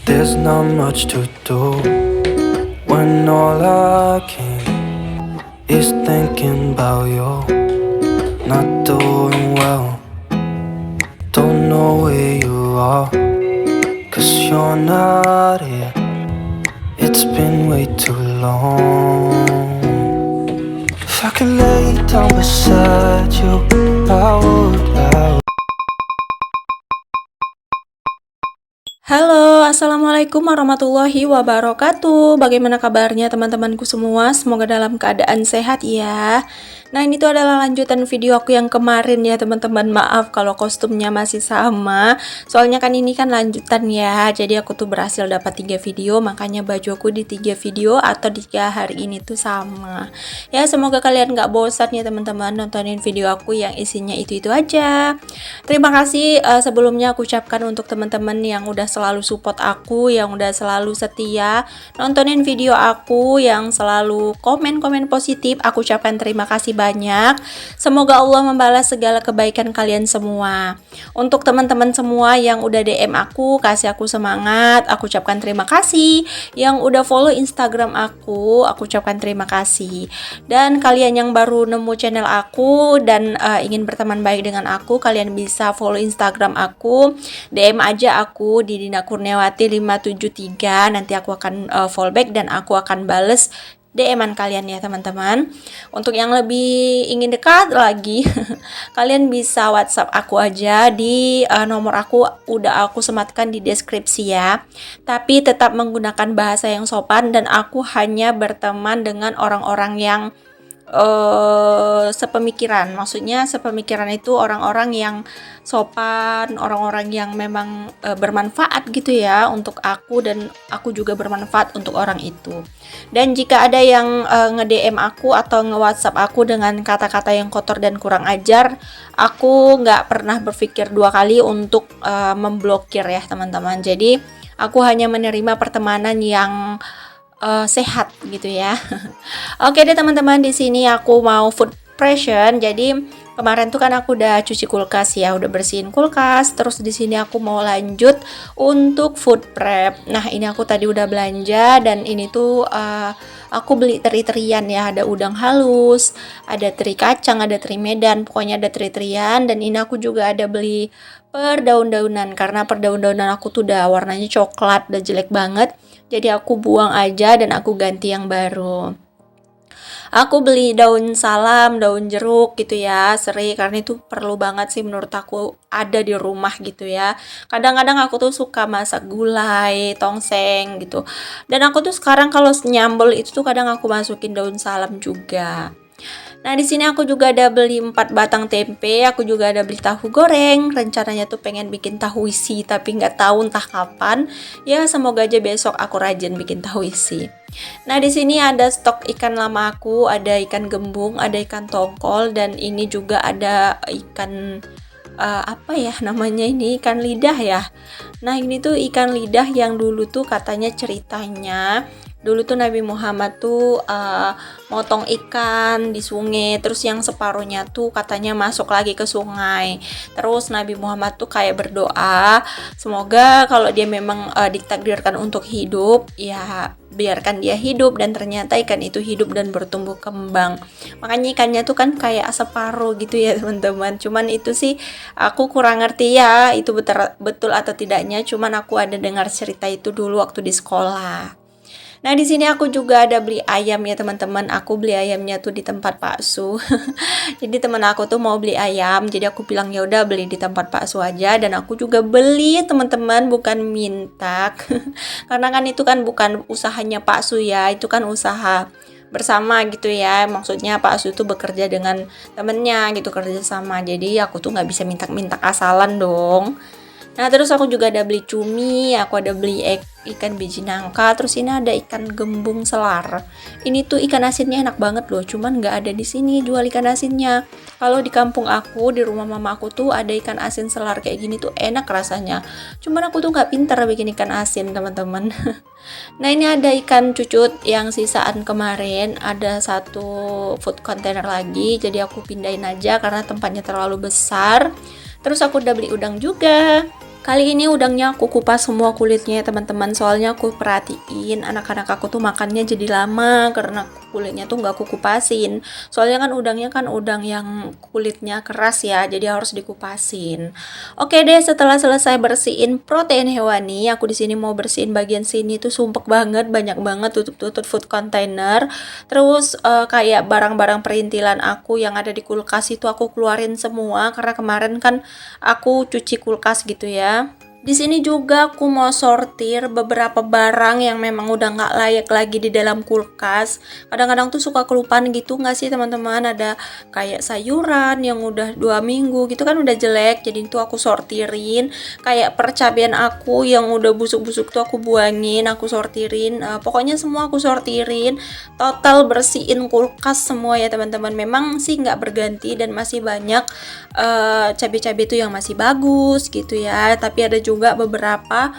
There's not much to do when all I can is thinking about you. Not doing well, don't know where you are, 'cause you're not here. It's been way too long. If I could lay down beside you, I would. Halo, assalamualaikum warahmatullahi wabarakatuh. Bagaimana kabarnya teman-temanku semua? Semoga dalam keadaan sehat ya. Nah, ini tuh adalah lanjutan video aku yang kemarin ya teman-teman. Maaf kalau kostumnya masih sama. Soalnya kan ini kan lanjutan ya. Jadi aku tuh berhasil dapat 3 video, makanya baju aku di 3 video atau di 3 hari ini tuh sama. Ya, semoga kalian gak bosan ya teman-teman nontonin video aku yang isinya itu-itu aja. Terima kasih sebelumnya aku ucapkan untuk teman-teman yang udah selalu support aku, yang udah selalu setia nontonin video aku, yang selalu komen-komen positif. Aku ucapkan terima kasih banyak. Semoga Allah membalas segala kebaikan kalian semua. Untuk teman-teman semua yang udah DM aku, kasih aku semangat, aku ucapkan terima kasih. Yang udah follow Instagram aku ucapkan terima kasih. Dan kalian yang baru nemu channel aku dan ingin berteman baik dengan aku, kalian bisa follow Instagram aku, DM aja aku di Dina Kurniawati 573. Nanti aku akan follow back dan aku akan bales DM-an kalian ya teman-teman. Untuk yang lebih ingin dekat lagi kalian bisa WhatsApp aku aja di nomor aku udah aku sematkan di deskripsi ya. Tapi tetap menggunakan bahasa yang sopan dan aku hanya berteman dengan orang-orang yang sepemikiran. Maksudnya sepemikiran itu orang-orang yang sopan, orang-orang yang memang bermanfaat gitu ya untuk aku, dan aku juga bermanfaat untuk orang itu. Dan jika ada yang nge-DM aku atau nge-WhatsApp aku dengan kata-kata yang kotor dan kurang ajar, aku nggak pernah berpikir 2 kali untuk memblokir ya teman-teman. Jadi aku hanya menerima pertemanan yang sehat gitu ya. Oke deh teman-teman, di sini aku mau food preparation. Jadi kemarin tuh kan aku udah cuci kulkas ya, udah bersihin kulkas. Terus di sini aku mau lanjut untuk food prep. Nah, ini aku tadi udah belanja dan ini tuh aku beli teri-terian ya, ada udang halus, ada teri kacang, ada teri Medan, pokoknya ada teri-terian. Dan ini aku juga ada beli perdaun-daunan karena perdaun-daunan aku tuh udah warnanya coklat, udah jelek banget. Jadi aku buang aja dan aku ganti yang baru. Aku beli daun salam, daun jeruk gitu ya, serai, karena itu perlu banget sih menurut aku ada di rumah gitu ya. Kadang-kadang aku tuh suka masak gulai, tongseng gitu. Dan aku tuh sekarang kalau nyambel itu tuh kadang aku masukin daun salam juga. Nah, di sini aku juga ada beli 4 batang tempe, aku juga ada beli tahu goreng. Rencananya tuh pengen bikin tahu isi, tapi nggak tahu entah kapan. Ya, semoga aja besok aku rajin bikin tahu isi. Nah, di sini ada stok ikan lama aku, ada ikan gembung, ada ikan tongkol, dan ini juga ada ikan apa ya namanya ini, ikan lidah ya. Nah, ini tuh ikan lidah yang dulu tuh katanya ceritanya dulu tuh Nabi Muhammad tuh motong ikan di sungai, terus yang separuhnya tuh katanya masuk lagi ke sungai. Terus Nabi Muhammad tuh kayak berdoa, semoga kalau dia memang ditakdirkan untuk hidup, ya biarkan dia hidup, dan ternyata ikan itu hidup dan bertumbuh kembang. Makanya ikannya tuh kan kayak separuh gitu ya teman-teman. Cuman itu sih aku kurang ngerti ya itu betul atau tidaknya, cuman aku ada dengar cerita itu dulu waktu di sekolah. Nah, di sini aku juga ada beli ayam ya teman-teman. Aku beli ayamnya tuh di tempat Pak Su. Jadi teman aku tuh mau beli ayam, jadi aku bilang ya udah beli di tempat Pak Su aja. Dan aku juga beli teman-teman, bukan minta. Karena kan itu kan bukan usahanya Pak Su ya, itu kan usaha bersama gitu ya. Maksudnya Pak Su tuh bekerja dengan temennya gitu, kerja sama. Jadi aku tuh nggak bisa minta-minta asalan dong. Nah, terus aku juga ada beli cumi, aku ada beli ikan biji nangka, terus ini ada ikan gembung selar. Ini tuh ikan asinnya enak banget loh, cuman nggak ada di sini jual ikan asinnya. Kalau di kampung aku, di rumah mama aku tuh ada ikan asin selar kayak gini tuh enak rasanya. Cuman aku tuh nggak pinter bikin ikan asin teman-teman. Nah, ini ada ikan cucut yang sisaan kemarin, ada 1 food container lagi, jadi aku pindahin aja karena tempatnya terlalu besar. Terus aku udah beli udang juga. Kali ini udangnya aku kupas semua kulitnya ya teman-teman, soalnya aku perhatiin anak-anak aku tuh makannya jadi lama karena kulitnya tuh nggak aku kupasin. Soalnya kan udang yang kulitnya keras ya, jadi harus dikupasin. Oke deh, setelah selesai bersihin protein hewani, aku di sini mau bersihin bagian sini tuh sumpek banget, banyak banget tutup-tutup food container. Terus kayak barang-barang perintilan aku yang ada di kulkas itu aku keluarin semua karena kemarin kan aku cuci kulkas gitu ya. Di sini juga aku mau sortir beberapa barang yang memang udah nggak layak lagi di dalam kulkas. Kadang-kadang tuh suka kelupaan gitu nggak sih teman-teman? Ada kayak sayuran yang udah 2 minggu gitu kan udah jelek. Jadi itu aku sortirin. Kayak percabean aku yang udah busuk-busuk tuh aku buangin, aku sortirin. Pokoknya semua aku sortirin. Total bersihin kulkas semua ya teman-teman. Memang sih nggak berganti dan masih banyak cabai-cabai itu yang masih bagus gitu ya, tapi ada juga beberapa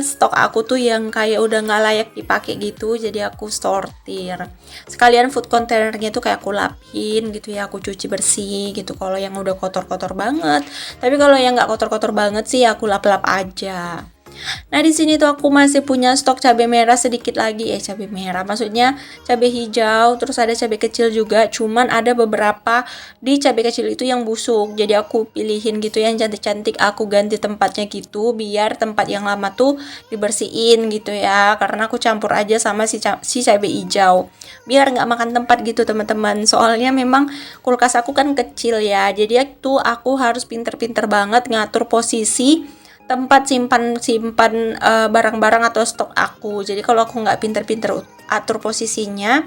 stok aku tuh yang kayak udah nggak layak dipakai gitu, jadi aku sortir sekalian. Food containernya tuh kayak aku lapin gitu ya, aku cuci bersih gitu kalau yang udah kotor-kotor banget. Tapi kalau yang nggak kotor-kotor banget sih aku lap-lap aja. Nah, di sini tuh aku masih punya stok cabai merah sedikit lagi, cabai merah maksudnya cabai hijau, terus ada cabai kecil juga, cuman ada beberapa di cabai kecil itu yang busuk. Jadi aku pilihin gitu yang cantik-cantik, aku ganti tempatnya gitu biar tempat yang lama tuh dibersihin gitu ya. Karena aku campur aja sama si cabai hijau. Biar nggak makan tempat gitu, teman-teman. Soalnya memang kulkas aku kan kecil ya. Jadi itu aku harus pinter-pinter banget ngatur posisi tempat simpan barang-barang atau stok aku. Jadi kalau aku nggak pinter-pinter atur posisinya,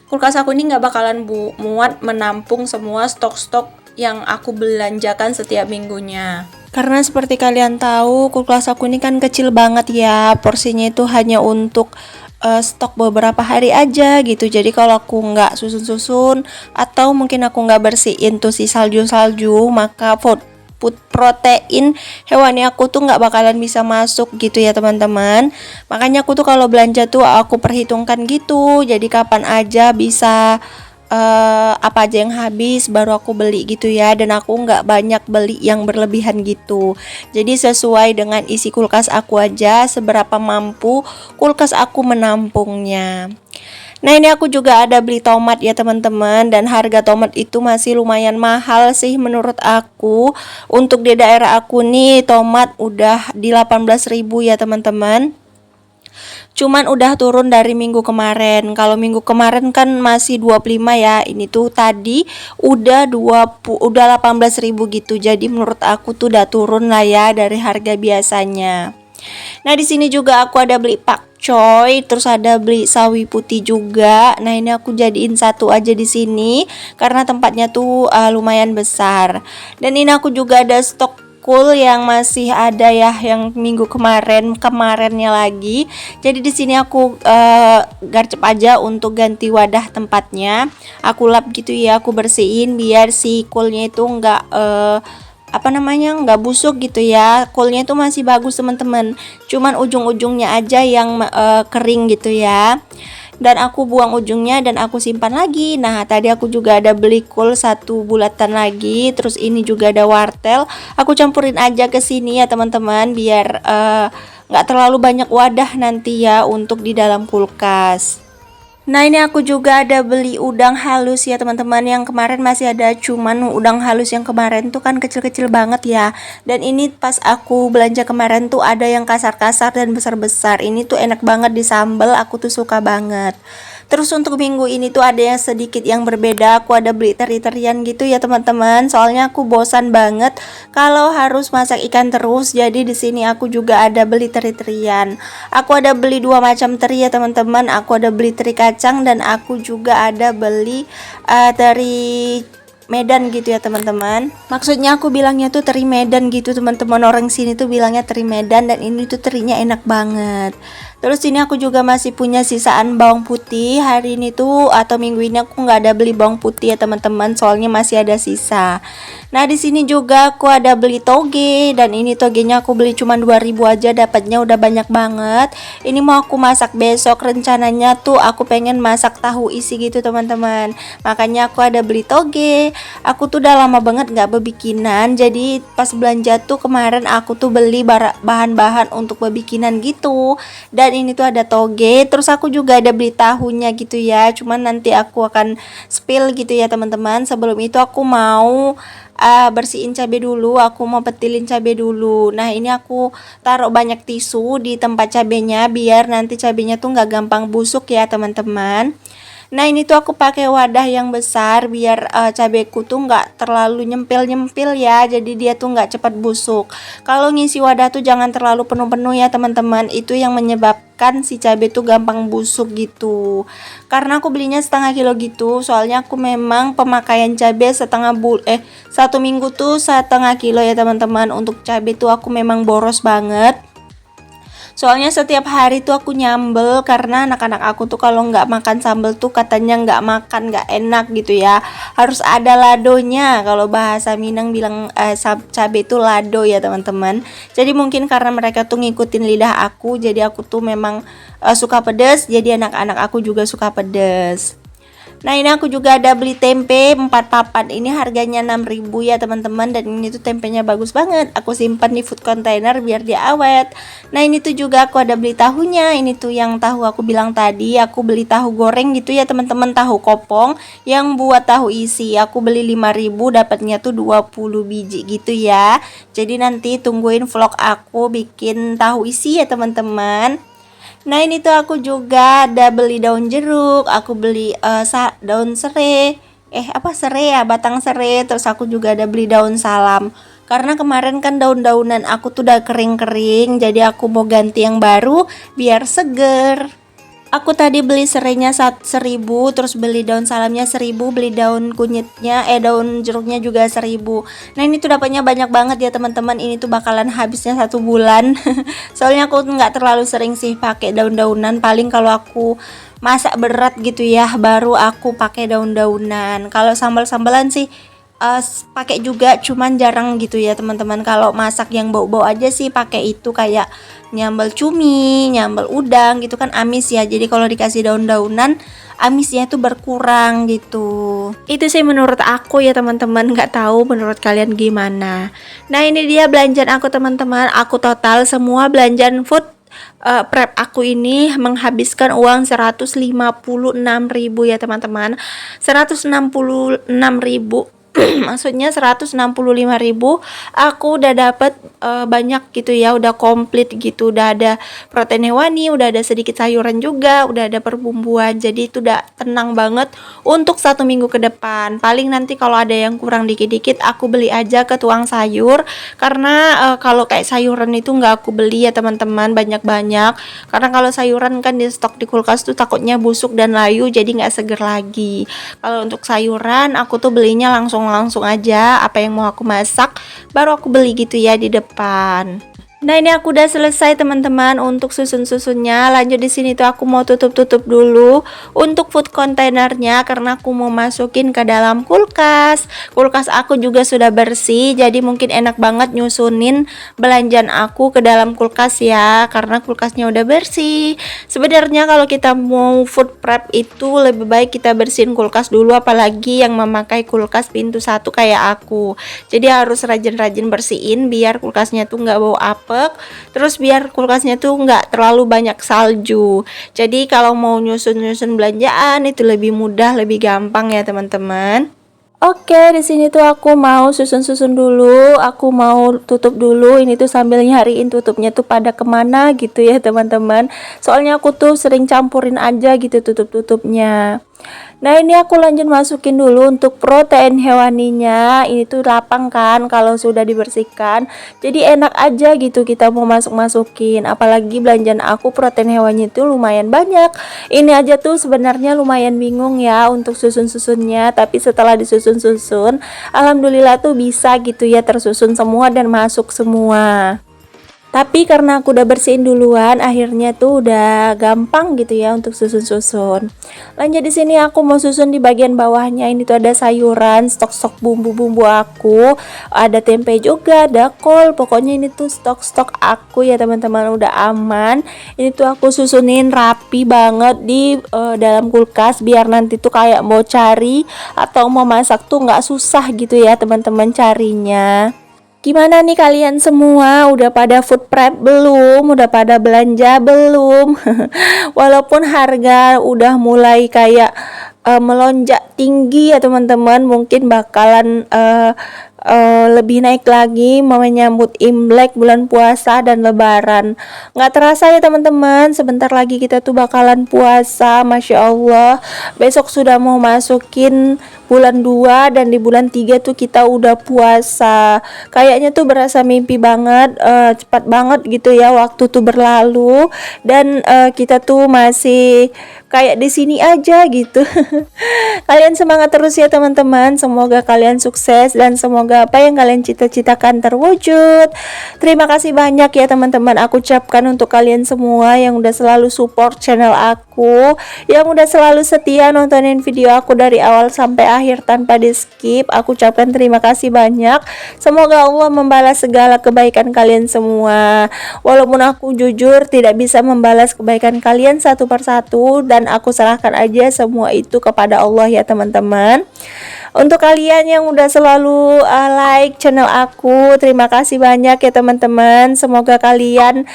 kulkas aku ini nggak bakalan muat menampung semua stok-stok yang aku belanjakan setiap minggunya. Karena seperti kalian tahu, kulkas aku ini kan kecil banget ya, porsinya itu hanya untuk stok beberapa hari aja gitu. Jadi kalau aku nggak susun-susun atau mungkin aku nggak bersihin tuh si salju-salju, maka food protein hewani aku tuh nggak bakalan bisa masuk gitu ya teman-teman. Makanya aku tuh kalau belanja tuh aku perhitungkan gitu, jadi kapan aja bisa apa aja yang habis baru aku beli gitu ya. Dan aku nggak banyak beli yang berlebihan gitu, jadi sesuai dengan isi kulkas aku aja, seberapa mampu kulkas aku menampungnya. Nah, ini aku juga ada beli tomat ya teman-teman, dan harga tomat itu masih lumayan mahal sih menurut aku. Untuk di daerah aku nih tomat udah di 18.000 ya teman-teman. Cuman udah turun dari minggu kemarin. Kalau minggu kemarin kan masih 25 ya. Ini tuh tadi udah 18.000 gitu. Jadi menurut aku tuh udah turun lah ya dari harga biasanya. Nah, di sini juga aku ada beli pakcoy, terus ada beli sawi putih juga. Nah, ini aku jadiin satu aja di sini karena tempatnya tuh lumayan besar. Dan ini aku juga ada stok kul yang masih ada ya, yang minggu kemarinnya lagi. Jadi di sini aku garcep aja untuk ganti wadah tempatnya. Aku lap gitu ya, aku bersihin biar si kulnya itu nggak nggak busuk gitu ya. Kulnya itu masih bagus teman-teman, cuman ujung-ujungnya aja yang kering gitu ya. Dan aku buang ujungnya dan aku simpan lagi. Nah, tadi aku juga ada beli kul satu bulatan lagi, terus ini juga ada wortel. Aku campurin aja ke sini ya teman-teman biar nggak terlalu banyak wadah nanti ya untuk di dalam kulkas. Nah, ini aku juga ada beli udang halus ya teman-teman, yang kemarin masih ada, cuman udang halus yang kemarin tuh kan kecil-kecil banget ya. Dan ini pas aku belanja kemarin tuh ada yang kasar-kasar dan besar-besar. Ini tuh enak banget di sambal, aku tuh suka banget. Terus untuk minggu ini tuh ada yang sedikit yang berbeda, aku ada beli teri-terian gitu ya teman-teman. Soalnya aku bosan banget kalau harus masak ikan terus. Jadi di sini aku juga ada beli teri-terian. Aku ada beli 2 macam teri ya teman-teman. Aku ada beli teri kacang dan aku juga ada beli teri Medan gitu ya teman-teman. Maksudnya aku bilangnya tuh teri Medan gitu teman-teman. Orang sini tuh bilangnya teri Medan dan ini tuh terinya enak banget. Terus ini aku juga masih punya sisaan bawang putih. Hari ini tuh atau minggu ini aku nggak ada beli bawang putih ya teman-teman, soalnya masih ada sisa. Nah, di sini juga aku ada beli toge, dan ini togenya aku beli cuma 2000 aja, dapatnya udah banyak banget. Ini mau aku masak besok, rencananya tuh aku pengen masak tahu isi gitu teman-teman. Makanya aku ada beli toge. Aku tuh udah lama banget nggak bebikinan, jadi pas belanja tuh kemarin aku tuh beli bahan-bahan untuk bebikinan gitu. Dan ini tuh ada toge, terus aku juga ada beli tahunya gitu ya. Cuman nanti aku akan spill gitu ya teman-teman. Sebelum itu aku mau bersihin cabai dulu, aku mau petilin cabai dulu. Nah, ini aku taruh banyak tisu di tempat cabenya biar nanti cabenya tuh nggak gampang busuk ya teman-teman. Nah, ini tuh aku pakai wadah yang besar biar cabeku tuh nggak terlalu nyempil-nyempil ya, jadi dia tuh nggak cepat busuk. Kalau ngisi wadah tuh jangan terlalu penuh-penuh ya teman-teman, itu yang menyebabkan si cabai tuh gampang busuk gitu. Karena aku belinya setengah kilo gitu, soalnya aku memang pemakaian cabai satu minggu tuh setengah kilo ya teman-teman. Untuk cabai tuh aku memang boros banget. Soalnya setiap hari tuh aku nyambel karena anak-anak aku tuh kalau nggak makan sambel tuh katanya nggak makan, nggak enak gitu ya. Harus ada ladonya. Kalau bahasa Minang bilang cabai itu lado ya teman-teman. Jadi mungkin karena mereka tuh ngikutin lidah aku, jadi aku tuh memang suka pedas. Jadi anak-anak aku juga suka pedas. Nah, ini aku juga ada beli tempe 4 papan. Ini harganya 6.000 ya teman-teman, dan ini tuh tempenya bagus banget. Aku simpan di food container biar dia awet. Nah, ini tuh juga aku ada beli tahunya. Ini tuh yang tahu aku bilang tadi, aku beli tahu goreng gitu ya teman-teman, tahu kopong yang buat tahu isi. Aku beli 5.000, dapatnya tuh 20 biji gitu ya. Jadi nanti tungguin vlog aku bikin tahu isi ya teman-teman. Nah, ini tuh aku juga ada beli daun jeruk, aku beli daun serai, serai ya, batang serai, terus aku juga ada beli daun salam. Karena kemarin kan daun-daunan aku tuh udah kering-kering, jadi aku mau ganti yang baru biar seger. Aku tadi beli serainya 1.000, terus beli daun salamnya 1.000, beli daun kunyitnya, daun jeruknya juga 1.000. Nah, ini tuh dapatnya banyak banget ya teman-teman. Ini tuh bakalan habisnya 1 bulan. Soalnya aku nggak terlalu sering sih pakai daun-daunan. Paling kalau aku masak berat gitu ya, baru aku pakai daun-daunan. Kalau sambal-sambalan sih pakai juga, cuman jarang gitu ya teman-teman. Kalau masak yang bau-bau aja sih pakai itu, kayak nyambal cumi, nyambal udang gitu kan amis ya. Jadi kalau dikasih daun-daunan amisnya itu berkurang gitu. Itu sih menurut aku ya teman-teman, nggak tahu menurut kalian gimana. Nah, ini dia belanjaan aku teman-teman. Aku total semua belanjaan food prep aku ini menghabiskan uang 156.000 ya teman-teman. 166.000 maksudnya 165.000 aku udah dapat banyak gitu ya, udah komplit gitu, udah ada protein hewani, udah ada sedikit sayuran juga, udah ada perbumbuan, jadi itu udah tenang banget untuk 1 minggu ke depan. Paling nanti kalau ada yang kurang dikit-dikit aku beli aja ke tukang sayur, karena kalau kayak sayuran itu nggak aku beli ya teman-teman banyak-banyak, karena kalau sayuran kan di stok di kulkas tuh takutnya busuk dan layu, jadi nggak seger lagi. Kalau untuk sayuran aku tuh belinya langsung aja, apa yang mau aku masak baru aku beli gitu ya di depan. Nah, ini aku udah selesai teman-teman untuk susun-susunnya. Lanjut di sini tuh aku mau tutup dulu untuk food containernya karena aku mau masukin ke dalam kulkas. Kulkas aku juga sudah bersih, jadi mungkin enak banget nyusunin belanjaan aku ke dalam kulkas ya, karena kulkasnya udah bersih. Sebenarnya kalau kita mau food prep itu lebih baik kita bersihin kulkas dulu, apalagi yang memakai kulkas pintu satu kayak aku. Jadi harus rajin-rajin bersihin biar kulkasnya tuh nggak bau apek. Terus biar kulkasnya tuh nggak terlalu banyak salju. Jadi kalau mau nyusun belanjaan itu lebih mudah, lebih gampang ya teman-teman. Oke, di sini tuh aku mau susun dulu, aku mau tutup dulu. Ini tuh sambil nyariin tutupnya tuh pada kemana gitu ya teman-teman. Soalnya aku tuh sering campurin aja gitu tutupnya. Nah, ini aku lanjut masukin dulu untuk protein hewaninya. Ini tuh lapang kan kalau sudah dibersihkan. Jadi enak aja gitu kita mau masukin. Apalagi belanjaan aku protein hewani itu lumayan banyak. Ini aja tuh sebenarnya lumayan bingung ya untuk susunnya, tapi setelah disusun alhamdulillah tuh bisa gitu ya tersusun semua dan masuk semua. Tapi karena aku udah bersihin duluan, akhirnya tuh udah gampang gitu ya untuk susun-susun. Lanjut di sini aku mau susun di bagian bawahnya. Ini tuh ada sayuran, stok-stok bumbu-bumbu aku, ada tempe juga, ada kol. Pokoknya ini tuh stok-stok aku ya teman-teman, udah aman. Ini tuh aku susunin rapi banget di dalam kulkas biar nanti tuh kayak mau cari atau mau masak tuh nggak susah gitu ya teman-teman carinya. Gimana nih kalian semua? Udah pada food prep belum? Udah pada belanja belum? Walaupun harga udah mulai kayak melonjak tinggi ya teman-teman, mungkin bakalan lebih naik lagi menyambut Imlek, bulan puasa dan Lebaran. Nggak terasa ya teman-teman, sebentar lagi kita tuh bakalan puasa, Masya Allah. Besok sudah mau masukin bulan 2 dan di bulan 3 tuh kita udah puasa. Kayaknya tuh berasa mimpi banget, cepat banget gitu ya waktu tuh berlalu dan kita tuh masih kayak di sini aja gitu. Kalian semangat terus ya teman-teman. Semoga kalian sukses dan semoga apa yang kalian cita-citakan terwujud. Terima kasih banyak ya teman-teman. Aku ucapkan untuk kalian semua yang udah selalu support channel aku, yang udah selalu setia nontonin video aku dari awal sampai akhir tanpa di skip. Aku ucapkan terima kasih banyak. Semoga Allah membalas segala kebaikan kalian semua. Walaupun aku jujur tidak bisa membalas kebaikan kalian satu persatu, dan aku serahkan aja semua itu kepada Allah ya teman-teman. Untuk kalian yang udah selalu like channel aku, terima kasih banyak ya teman-teman. Semoga kalian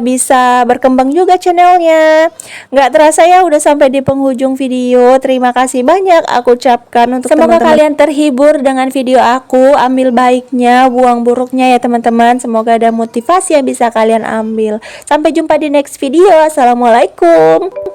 bisa berkembang juga channelnya. Nggak terasa ya udah sampai di penghujung video. Terima kasih banyak aku ucapkan untuk semoga kalian terhibur dengan video aku. Ambil baiknya, buang buruknya ya teman-teman. Semoga ada motivasi yang bisa kalian ambil. Sampai jumpa di next video. Assalamualaikum.